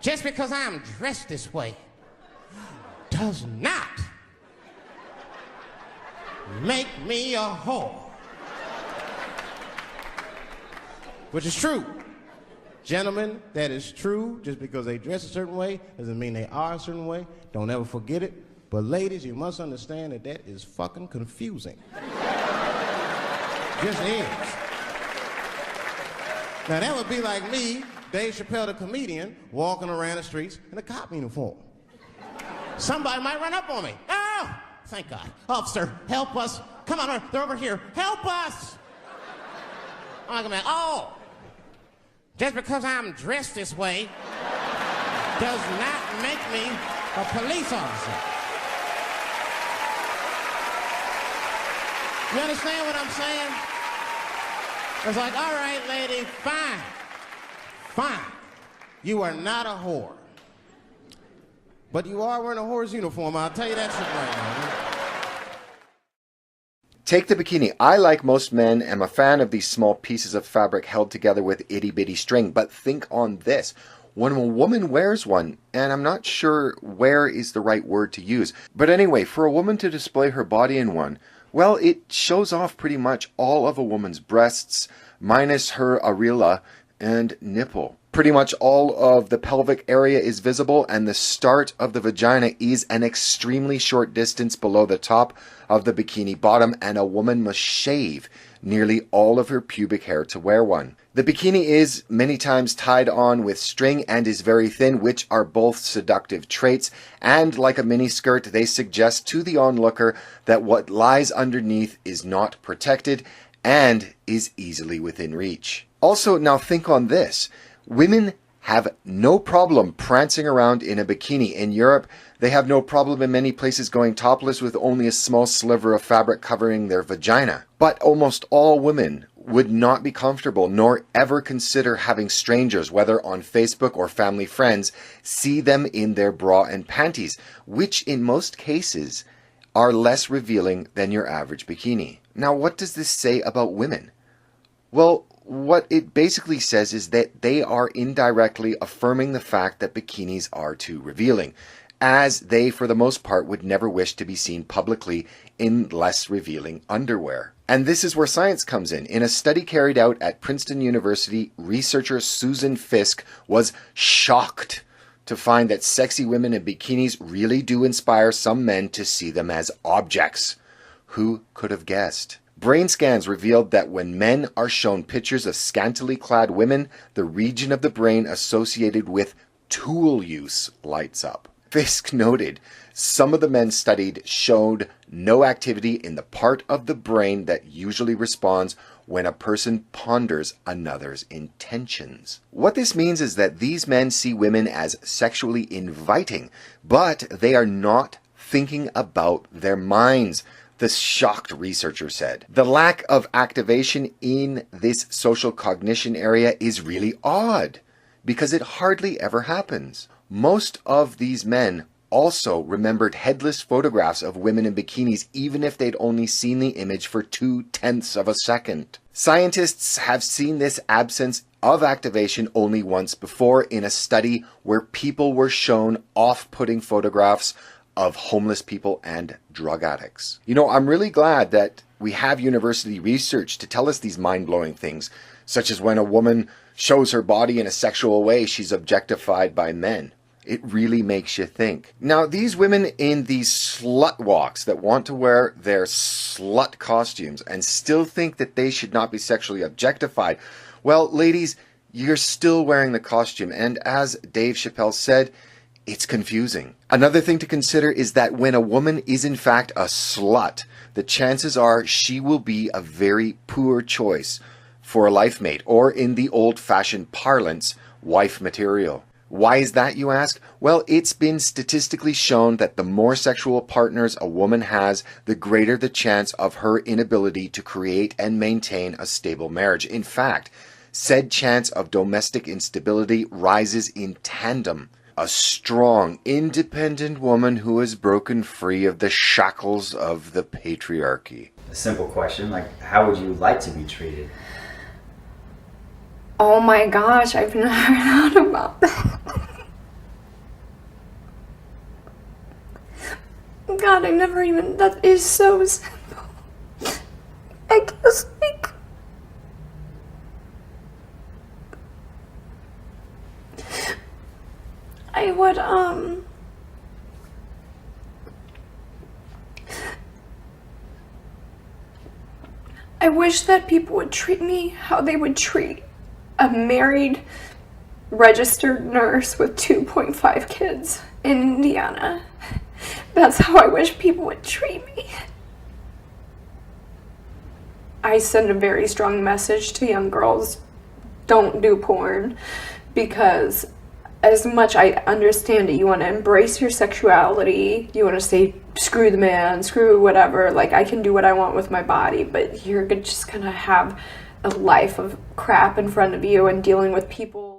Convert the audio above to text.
just because I'm dressed this way does not make me a whore. Which is true. Gentlemen, that is true. Just because they dress a certain way doesn't mean they are a certain way. Don't ever forget it. But ladies, you must understand that that is fucking confusing. Just is. Now that would be like me, Dave Chappelle the comedian, walking around the streets in a cop uniform. Somebody might run up on me. Oh, thank God. Officer, help us. Come on, they're over here. Help us. I'm like, oh, just because I'm dressed this way does not make me a police officer. You understand what I'm saying? It's like, all right, lady, fine. You are not a whore. But you are wearing a whore's uniform, I'll tell you that shit right now. Take the bikini. I, like most men, am a fan of these small pieces of fabric held together with itty-bitty string. But think on this. When a woman wears one, and I'm not sure where is the right word to use, but anyway, for a woman to display her body in one, well, it shows off pretty much all of a woman's breasts, minus her areola and nipple. Pretty much all of the pelvic area is visible, and the start of the vagina is an extremely short distance below the top of the bikini bottom, and a woman must shave nearly all of her pubic hair to wear one. The bikini is many times tied on with string and is very thin, which are both seductive traits, and like a mini skirt, they suggest to the onlooker that what lies underneath is not protected and is easily within reach. Also, now think on this. Women have no problem prancing around in a bikini. In Europe, they have no problem in many places going topless with only a small sliver of fabric covering their vagina. But almost all women would not be comfortable nor ever consider having strangers, whether on Facebook or family friends, see them in their bra and panties, which in most cases are less revealing than your average bikini. Now, what does this say about women? Well, what it basically says is that they are indirectly affirming the fact that bikinis are too revealing, as they, for the most part, would never wish to be seen publicly in less revealing underwear. And this is where science comes in. In a study carried out at Princeton University, researcher Susan Fisk was shocked to find that sexy women in bikinis really do inspire some men to see them as objects. Who could have guessed? Brain scans revealed that when men are shown pictures of scantily clad women, the region of the brain associated with tool use lights up. Fisk noted some of the men studied showed no activity in the part of the brain that usually responds when a person ponders another's intentions. What this means is that these men see women as sexually inviting, but they are not thinking about their minds, the shocked researcher said. The lack of activation in this social cognition area is really odd, because it hardly ever happens. Most of these men also remembered headless photographs of women in bikinis, even if they'd only seen the image for 0.2 of a second. Scientists have seen this absence of activation only once before in a study where people were shown off-putting photographs of homeless people and drug addicts. You know, I'm really glad that we have university research to tell us these mind-blowing things, such as when a woman shows her body in a sexual way, she's objectified by men. It really makes you think. Now, these women in these slut walks that want to wear their slut costumes and still think that they should not be sexually objectified, well, ladies, you're still wearing the costume, and as Dave Chappelle said, it's confusing. Another thing to consider is that when a woman is in fact a slut, the chances are she will be a very poor choice for a life mate, or in the old-fashioned parlance, wife material. Why is that, you ask? Well, it's been statistically shown that the more sexual partners a woman has, the greater the chance of her inability to create and maintain a stable marriage. In fact, said chance of domestic instability rises in tandem. A strong, independent woman who has broken free of the shackles of the patriarchy. A simple question, like, how would you like to be treated? Oh my gosh, I've never thought about that. God, that is so simple. I guess, like, I would, I wish that people would treat me how they would treat a married, registered nurse with 2.5 kids in Indiana. That's how I wish people would treat me. I send a very strong message to young girls, don't do porn, because as much I understand it, you want to embrace your sexuality, you want to say, screw the man, screw whatever, like, I can do what I want with my body, but you're just gonna have a life of crap in front of you and dealing with people